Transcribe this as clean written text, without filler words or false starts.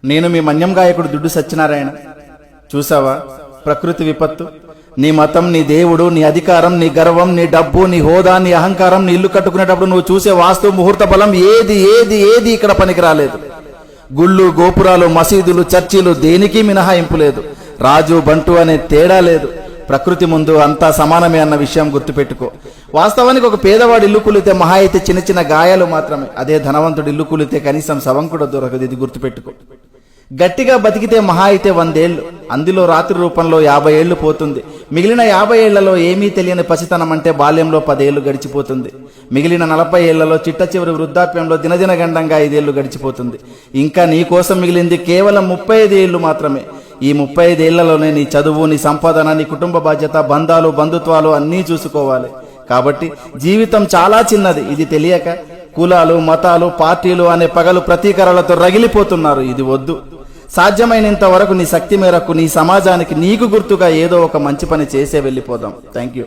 నేను మీ మన్యం గాయకుడు దుడ్డు సత్యనారాయణ. చూసావా ప్రకృతి విపత్తు? నీ మతం, నీ దేవుడు, నీ అధికారం, నీ గర్వం, నీ డబ్బు, నీ హోదా, నీ అహంకారం, నీ ఇల్లు కట్టుకునేటప్పుడు నువ్వు చూసే వాస్తు ముహూర్త బలం ఏది ఏది ఏది ఇక్కడ పనికి రాలేదు. గుళ్ళు, గోపురాలు, మసీదులు, చర్చిలు దేనికి మినహాయింపు లేదు. రాజు బంటు అనే తేడా లేదు. ప్రకృతి ముందు అంతా సమానమే అన్న విషయం గుర్తుపెట్టుకో. వాస్తవానికి ఒక పేదవాడు ఇల్లు కూలితే మహా అయితే చిన్న చిన్న గాయాలు మాత్రమే. అదే ధనవంతుడు ఇల్లు కూలితే కనీసం శవం కూడా దొరకదు. ఇది గుర్తుపెట్టుకో. గట్టిగా బతికితే మహా అయితే 100 ఏళ్ళు, అందులో రాత్రి రూపంలో 50 ఏళ్లు పోతుంది. మిగిలిన 50 ఏళ్లలో ఏమీ తెలియని పసితనం అంటే బాల్యంలో 10 ఏళ్లు గడిచిపోతుంది. మిగిలిన 40 ఏళ్లలో చిట్ట చివరి వృద్ధాప్యంలో దినదిన గండంగా 5 ఏళ్లు గడిచిపోతుంది. ఇంకా నీ కోసం మిగిలింది కేవలం 35 ఏళ్లు మాత్రమే. ఈ 35 ఏళ్లలోనే నీ చదువు, నీ సంపాదన, నీ కుటుంబ బాధ్యత, బంధాలు, బంధుత్వాలు అన్నీ చూసుకోవాలి. కాబట్టి జీవితం చాలా చిన్నది. ఇది తెలియక కులాలు, మతాలు, పార్టీలు అనే పగలు ప్రతీకారాలతో రగిలిపోతున్నారు. ఇది వద్దు. సాధ్యమైనంత వరకు నీ శక్తి మేరకు నీ సమాజానికి నీకు గుర్తుగా ఏదో ఒక మంచి పని చేసే వెళ్ళిపోదాం. Thank you.